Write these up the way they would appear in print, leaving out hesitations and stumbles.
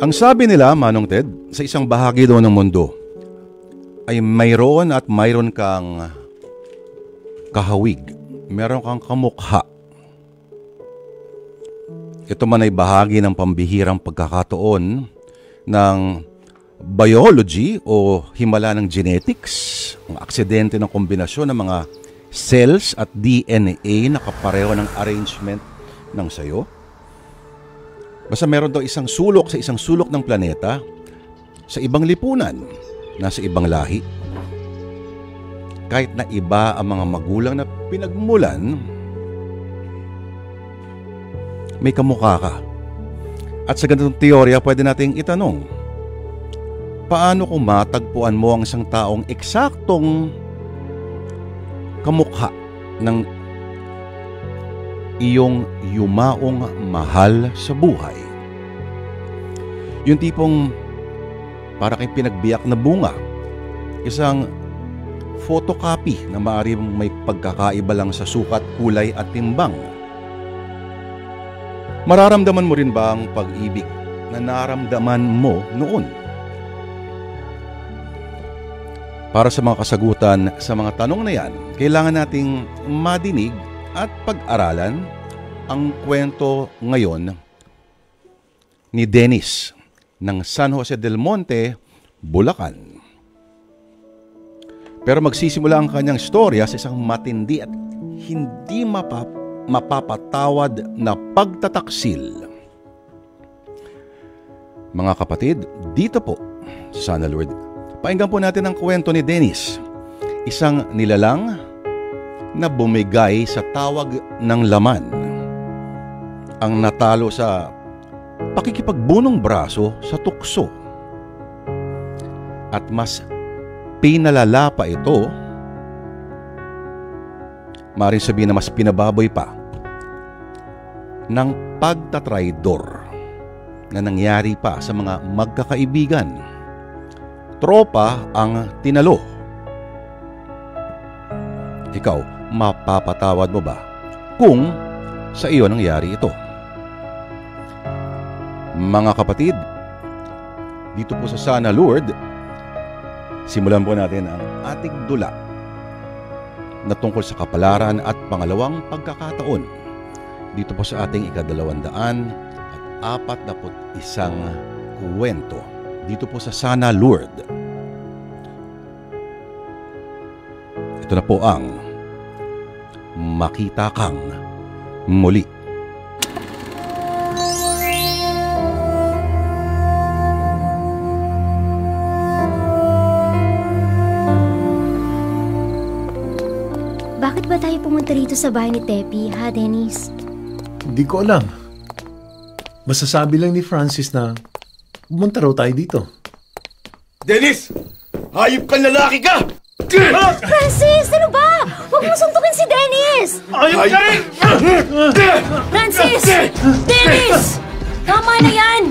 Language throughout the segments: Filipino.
Ang sabi nila, Manong Ted, sa isang bahagi daw ng mundo ay mayroon at mayroon kang kahawig. Meron kang kamukha. Ito man ay bahagi ng pambihirang pagkakataon ng biology o himala ng genetics, ang aksidente ng kombinasyon ng mga cells at DNA na kapareho ng arrangement ng sayo. Basta meron daw isang sulok sa isang sulok ng planeta, sa ibang lipunan, nasa ibang lahi. Kahit na iba ang mga magulang na pinagmulan, may kamukha ka. At sa ganitong teorya, pwede nating itanong, paano kung matagpuan mo ang isang taong eksaktong kamukha ng iyong yumaong mahal sa buhay? Yung tipong para kang pinagbiyak na bunga, isang photocopy na maaaring may pagkakaiba lang sa sukat, kulay at timbang. Mararamdaman mo rin ba ang pag-ibig na naramdaman mo noon? Para sa mga kasagutan sa mga tanong na yan, kailangan nating madinig at pag-aralan ang kwento ngayon ni Dennis ng San Jose del Monte, Bulacan. Pero magsisimula ang kanyang storya sa isang matindi at hindi mapapatawad na pagtataksil. Mga kapatid, dito po sa Sana Lord, pakinggan po natin ang kwento ni Dennis, isang nilalang na bumigay sa tawag ng laman, ang natalo sa pakikipagbunong braso sa tukso. At mas pinalala pa ito, maaaring sabihin na mas pinababoy pa, ng pagtatraidor na nangyari pa sa mga magkakaibigan. Tropa ang tinalo. Ikaw, mapapatawad mo ba kung sa iyo nangyari ito? Mga kapatid, dito po sa Sana Lord, simulan po natin ang ating dula na tungkol sa kapalaran at pangalawang pagkakataon dito po sa ating 241 kwento dito po sa Sana Lord. Ito na po ang Makita Kang Muli. Bakit ba tayo pumunta rito sa bahay ni Tepi, ha, Dennis? Hindi ko alam. Masasabi lang ni Francis na pumunta raw tayo dito. Dennis! Hayop kang lalaki ka! Francis, ano ba? Huwag mo suntukin si Dennis! Hayop ka rin! Francis! Dennis! Tama na yan!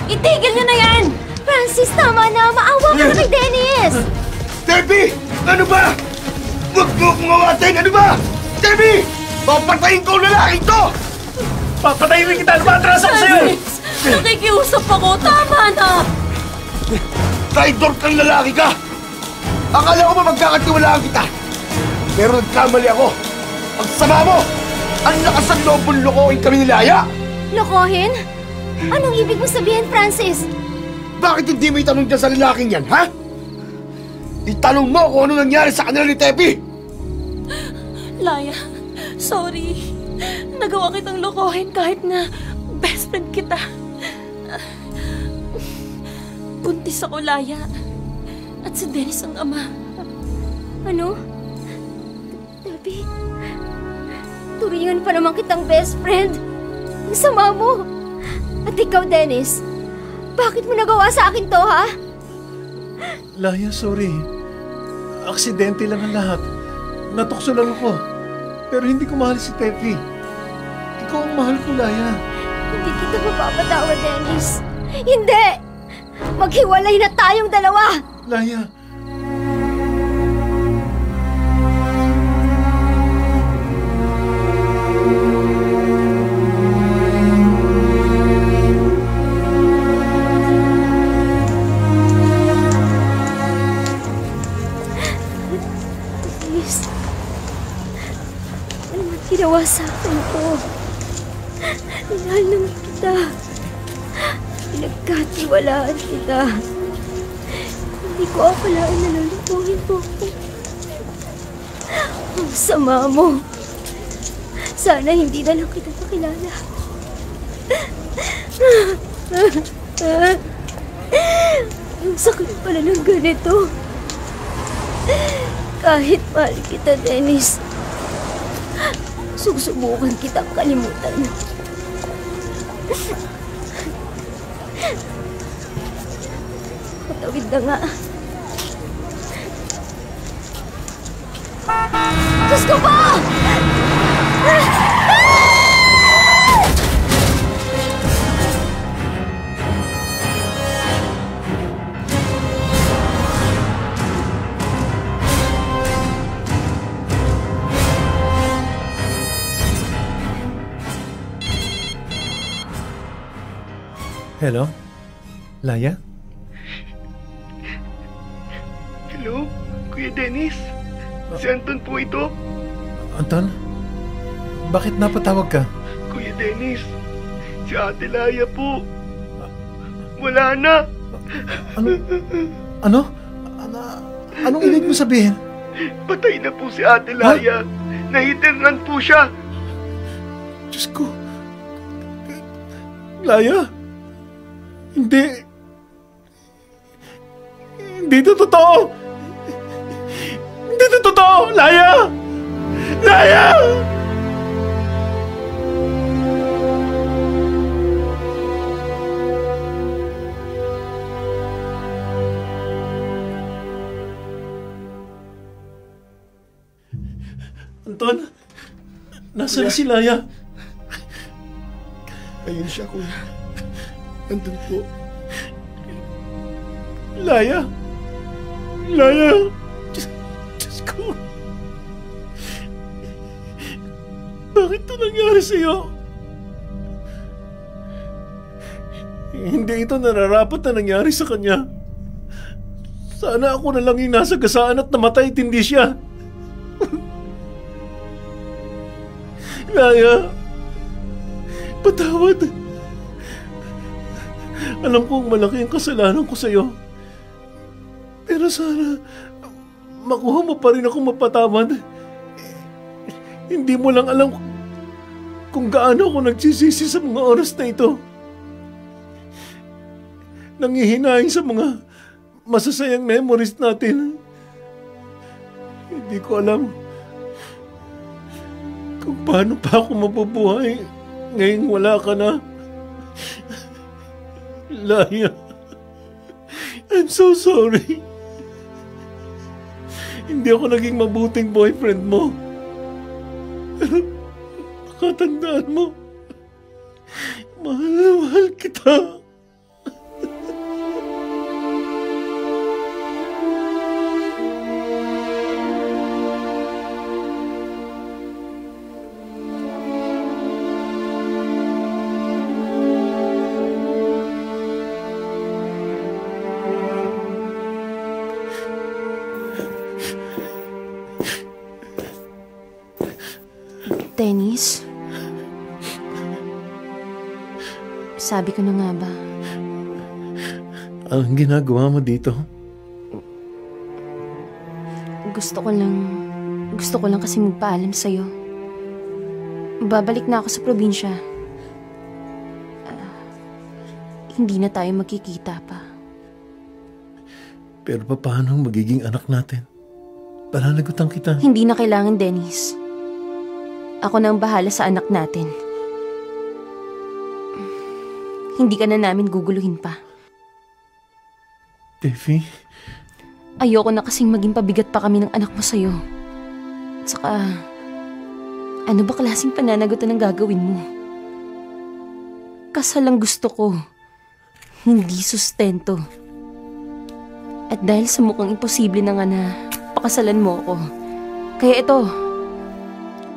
Itigil niyo na yan! Francis, tama na! Maawa ka na kay Dennis! Debbie! Ano ba? Huwag mo akong awatin! Ano ba? Debbie! Papatayin ko ang lalaking to! Papatayin rin kita! Matras ako sa'yo! Francis! Nakikiusap ako! Tama na! Traidor kang lalaki ka! Akala ko ba magkakatiwalaan kita? Pero nagkamali ako. Ang sama mo! Ang lakas ng loob mong lokohin kami nilaya! Lokohin? Anong ibig mo sabihin, Francis? Bakit hindi mo itanong dyan sa lalaking yan, ha? Itanong mo kung ano nangyari sa kanila ni Tepi! Laya, sorry. Nagawa kitang lokohin kahit na best friend kita. Buntis ako, Laya. At si Dennis ang ama. Ano? Tepi, turingan pa naman kitang best friend. Ang sama mo. At ikaw, Dennis, bakit mo nagawa sa akin to, ha? Laya, sorry. Aksidente lang ang lahat. Natukso lang ako. Pero hindi ko mahal si Tepi. Ikaw ang mahal ko, Laya. Hindi kita mapapatawa, Dennis. Hindi! Maghiwalay na tayong dalawa! Laya. ginawa sa akin to. Minahal naman kita. Pinagkatiwalaan kita. Hindi ko akalain na lulukuhin mo ako. Ang sama mo. Sana hindi na lang kita makilala. Ang sakit pala ng ganito. Kahit mahal kita, Dennis, susubukan kitang kalimutan. Matawid na nga. Diyos ko po! Hello? Laya? Hello? Kuya Dennis? Si Anton po ito. Anton? Bakit napatawag ka? Kuya Dennis, si Ate Laya po. Wala na. Ano? Anong ibig mo sabihin? Patay na po si Ate Laya. Nahiternan po siya. Diyos ko. Laya? Hindi. Hindi ito totoo. Hindi ito totoo. Laya! Laya! Anton, nasaan na si Laya? Ayun siya, kuya. Andun po. Laya! Laya! Diyos ko! Bakit ito nangyari sa'yo? Hindi ito nararapat na nangyari sa kanya. Sana ako na lang yung nasa gasaan at namatay at hindi siya. Laya! Patawad! Alam kong malaki ang kasalanan ko sa'yo. Pero sana makuha mo pa rin ako mapatawad. Hindi mo lang alam kung gaano ako nagsisisi sa mga oras na ito. Nangihinain sa mga masasayang memories natin. Hindi ko alam kung paano pa ako mabubuhay ngayong wala ka na. Laya, I'm so sorry. Hindi ako naging mabuting boyfriend mo. Pero makatandaan mo, mahal na mahal kita. Dennis? Sabi ko na nga ba? Ang ginagawa mo dito? Gusto ko lang kasi magpaalam sa'yo. Babalik na ako sa probinsya. Hindi na tayo magkikita pa. Pero paano magiging anak natin? Pananagutan kita. Hindi na kailangan, Dennis. Ako na ang bahala sa anak natin. Hindi ka na namin guguluhin pa. Tefi? Ayoko na kasing maging pabigat pa kami ng anak mo sa'yo. At saka, ano ba klaseng pananagutan ang gagawin mo? Kasal ang gusto ko. Hindi sustento. At dahil sa mukhang imposible na nga na pakasalan mo ako, kaya ito,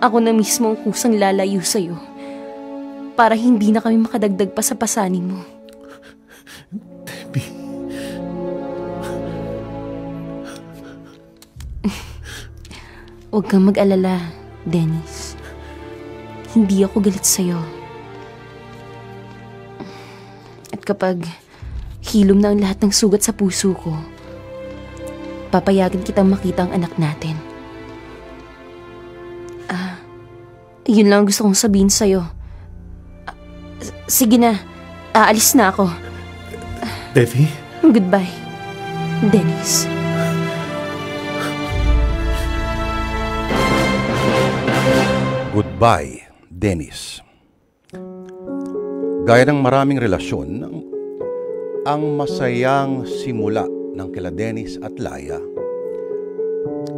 ako na mismo ang kusang lalayo sa'yo para hindi na kami makadagdag pa sa pasanin mo. Debbie. Huwag kang mag-alala, Dennis. hindi ako galit sa'yo. At kapag hilom na ang lahat ng sugat sa puso ko, papayagan kitang makita ang anak natin. Yun lang ang gusto kong sabihin sa'yo. Sige na, aalis na ako. Devi? Goodbye, Dennis. Goodbye, Dennis. Gaya ng maraming relasyon, ang masayang simula ng kila Dennis at Laya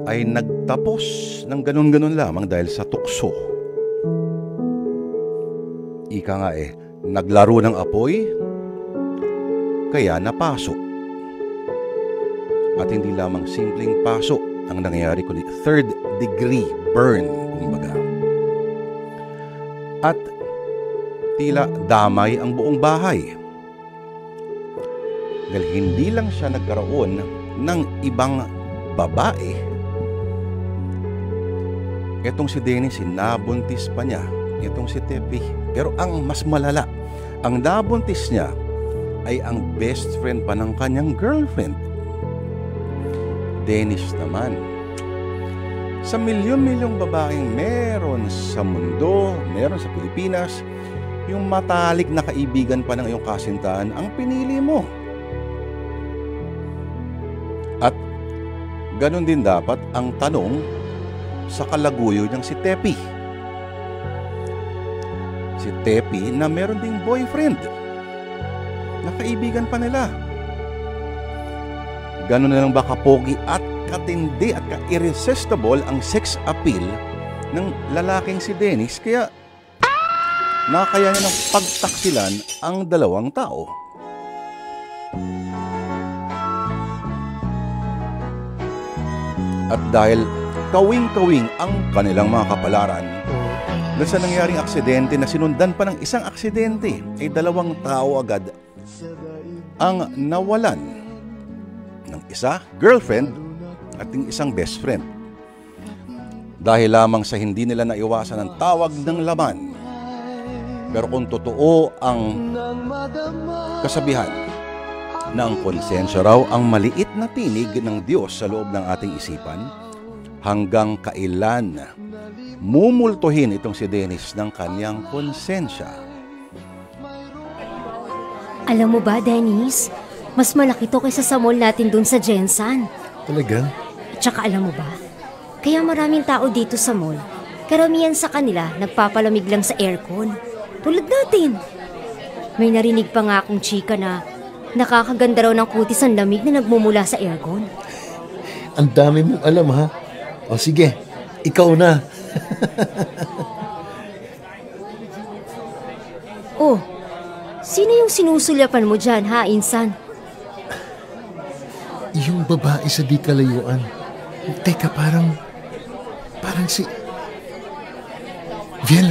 ay nagtapos ng ganun-ganun lamang dahil sa tukso. Ika nga naglaro ng apoy, kaya napaso. At hindi lamang simpleng paso ang nangyayari, kundi third degree burn, kumbaga. At tila damay ang buong bahay. Dahil hindi lang siya nagkaroon ng ibang babae. Itong si Dennis, nabuntis pa niya. Itong si Tepi. Pero ang mas malala, ang nabuntis niya ay ang best friend pa ng kanyang girlfriend. Dennis naman, sa milyon-milyong babaeng meron sa mundo, meron sa Pilipinas, yung matalik na kaibigan pa ng iyong kasintahan ang pinili mo. At ganun din dapat ang tanong sa kalaguyo niyang si Tepi. Si Tepi na meron ding boyfriend na kaibigan pa nila. Ganun na lang ba kapogi at katindi at ka-irresistible ang sex appeal ng lalaking si Dennis, kaya nakakaya niya ng pagtaksilan ang dalawang tao. At dahil kawing-kawing ang kanilang mga kapalaran, dahil sa nangyaring aksidente na sinundan pa ng isang aksidente, ay dalawang tao agad ang nawalan. Ng isa, girlfriend, at ng isang best friend. Dahil lamang sa hindi nila naiwasan ang tawag ng laman. Pero kung totoo ang kasabihan na ang konsensya raw ang maliit na tinig ng Diyos sa loob ng ating isipan, hanggang kailan mumultuhin itong si Dennis ng kanyang konsensya. Alam mo ba, Dennis, mas malaki to kaysa sa mall natin dun sa Jensen. Talaga? At saka alam mo ba, kaya maraming tao dito sa mall, karamihan sa kanila nagpapalamig lang sa aircon. Tulad natin. May narinig pa nga akong chika na nakakaganda raw ng kutis ang lamig na nagmumula sa aircon. Ang dami mong alam, ha? O sige, ikaw na. Oh, sino yung sinusulyapan mo dyan, ha, Insan? Yung babae sa di kalayuan. Teka, parang si... Viel,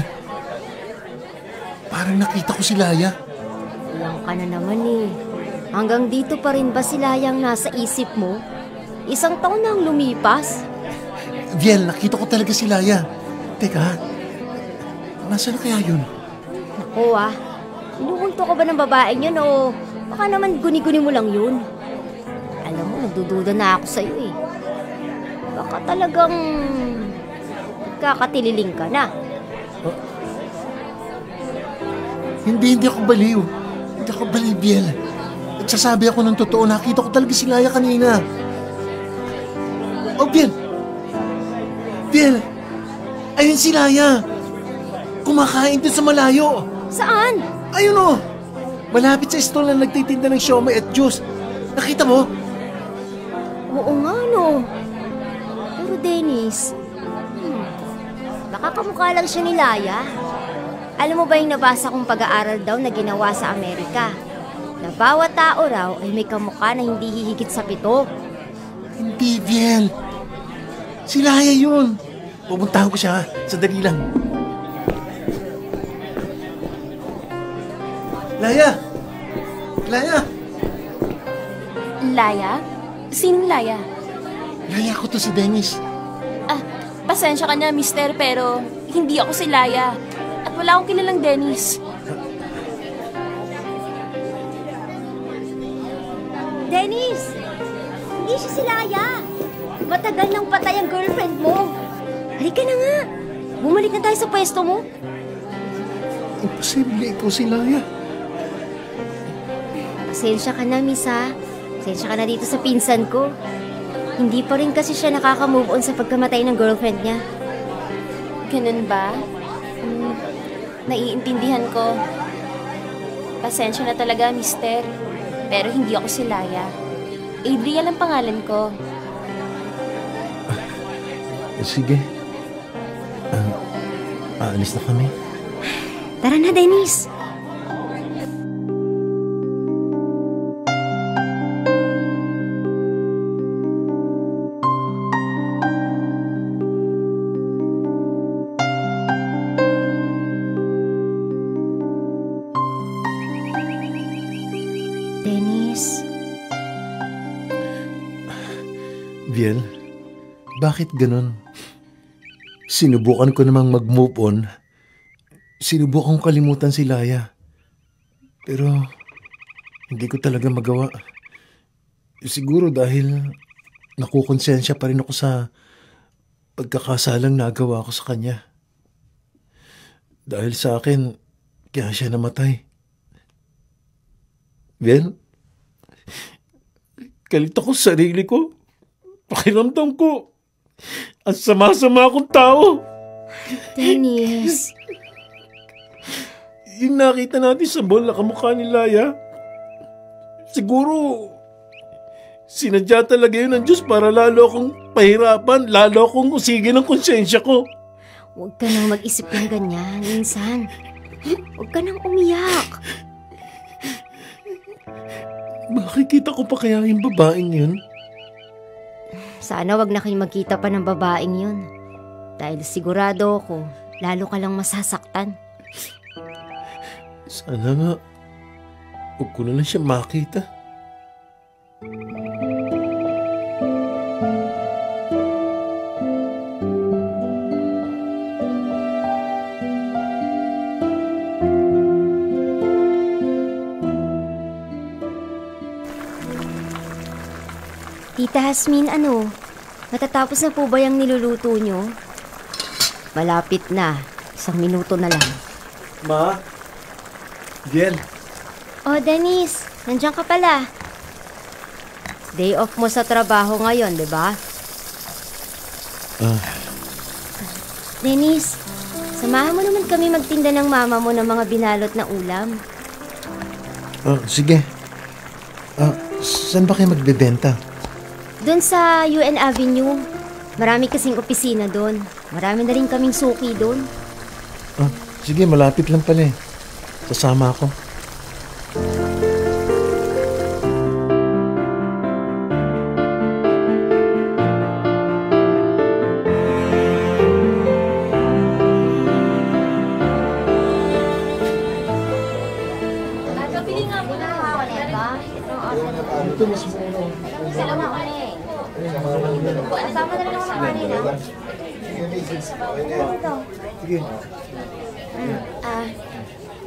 parang nakita ko si Laya. Lang ka na naman eh. Hanggang dito pa rin ba si Layang nasa isip mo? Isang taon na ang lumipas. Viel, nakita ko talaga si Laya. Teka, nasaan kaya yun? Naku inuunto ka ba ng babaeng yun o baka naman guni-guni mo lang yun? Alam mo, nagdududa na ako sa'yo eh. Baka talagang kakatililing ka na. Hindi ako baliw. Hindi ako baliw, Viel. Nagsasabi ako ng totoo. Nakita ko talaga si Laya kanina. Oh, Viel! Viel! Ayun si Laya! Kumakain din sa malayo. Saan? Ayun o! Malapit sa stall na nagtitinda ng siomai at juice. Nakita mo? Oo nga, no. Pero Dennis, baka kamukha lang siya ni Laya. Alam mo ba yung nabasa kong pag-aaral daw na ginawa sa Amerika? Na bawat tao raw ay may kamukha na hindi hihigit sa 7. Hindi, Viel. Si Laya yun. Pupuntahan ko siya. Sandali lang. Laya! Laya! Laya? Sinong Laya? Laya ko to si Dennis. Pasensya ka na, mister, pero hindi ako si Laya. wala akong kilalang Dennis. Dennis! Hindi siya si Laya. Matagal nang patay ang girlfriend mo. Halika na nga. Bumalik na tayo sa pwesto mo. Imposible ikaw si Laya. Pasensya ka na, miss ha. Pasensya ka na dito sa pinsan ko. Hindi pa rin kasi siya nakaka-move on sa pagkamatay ng girlfriend niya. Ganun ba? Naiintindihan ko. Pasensya na talaga, mister. Pero hindi ako si Laya. Adriel ang pangalan ko. Sige. Aalis na kami. Tara na, Dennis. Dennis. Viel, bakit ganun? Sinubukan ko namang mag-move on. Sinubukan kong kalimutan si Laya. Pero hindi ko talaga magawa. Siguro dahil nakukonsensya pa rin ako sa pagkakasalang nagawa ko sa kanya. Dahil sa akin, kaya siya namatay. Bien, galit ako sa sarili ko. Pakiramdam ko, ang sama-sama akong tao. Dennis. Yung nakita natin sa mall na kamukha ni Laya, siguro sinadya talaga yun ng Diyos para lalo akong pahirapan, lalo akong usigin ang konsensya ko. Huwag ka nang mag-isip ng ganyan, minsan. Huwag ka nang umiyak. Makikita ko pa kaya yung babaeng yun? Sana wag na kayo magkita pa ng babaeng yun. Dahil sigurado ako, lalo ka lang masasaktan. Sana nga, huwag ko na lang siya makita. Tita Hasmin, matatapos na po ba yung niluluto nyo? Malapit na. 1 minuto na lang. Ma? Viel? Oh, Dennis, nandiyan ka pala. Day off mo sa trabaho ngayon, di ba? Dennis, samahan mo naman kami magtinda ng mama mo ng mga binalot na ulam. Sige. Saan ba kayo magbebenta? Doon sa UN Avenue. Marami kasing opisina doon. Marami na rin kaming suki doon. Sige, malapit lang pala eh. Sasama ako.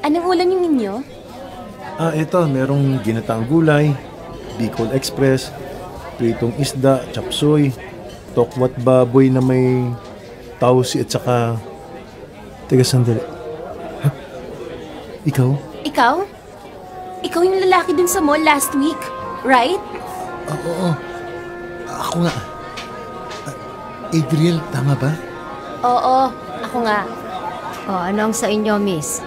Anong ulam yung ninyo? Ito, merong ginataang gulay, Bicol Express, pritong isda, chapsoy, tokwat baboy na may tausi at saka... Teka, sandali. Ikaw? Ikaw? Ikaw yung lalaki dun sa mall last week, right? Oo. Ako nga. Adriel, tama ba? Oo, ako nga. Oh, ano ang sa inyo, miss?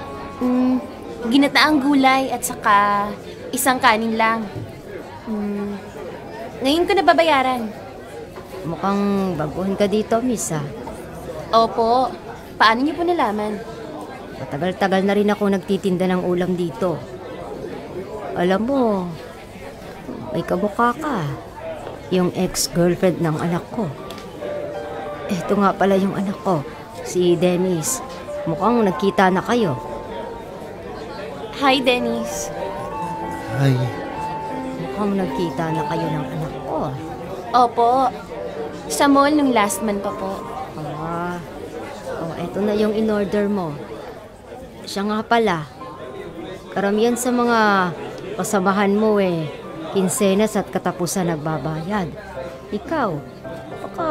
Ginataang gulay at saka isang kanin lang. Ngayon ko nababayaran. Mukhang baguhan ka dito, miss, ha? Opo. Paano niyo po nalaman? Matagal-tagal na rin ako nagtitinda ng ulam dito. Alam mo, may kamukha ka. Yung ex-girlfriend ng anak ko. Ito nga pala yung anak ko, si Dennis. Mukhang nagkita na kayo. Hi, Dennis. Hi. Mukhang nagkita na kayo ng anak ko. Opo. Sa mall nung last month pa po. Eto na yung in-order mo. Siya nga pala. Karamihan sa mga kasamahan mo kinsenas at katapusan nagbabayad. Ikaw, baka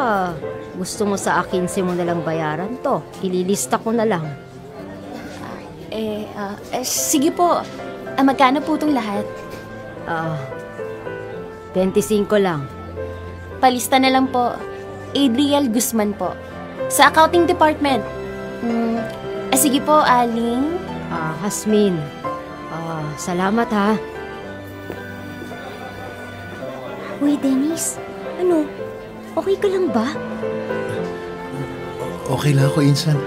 gusto mo sa akinse mo nalang bayaran to. Ililista ko na lang. Sige po. Magkano po itong lahat? 25 lang. Palista na lang po. Adriel Guzman po. Sa accounting department. Sige po, Aling. Hasmin. Salamat ha. Uy, Dennis. Ano? Okay ka lang ba? Okay lang ako, Insan.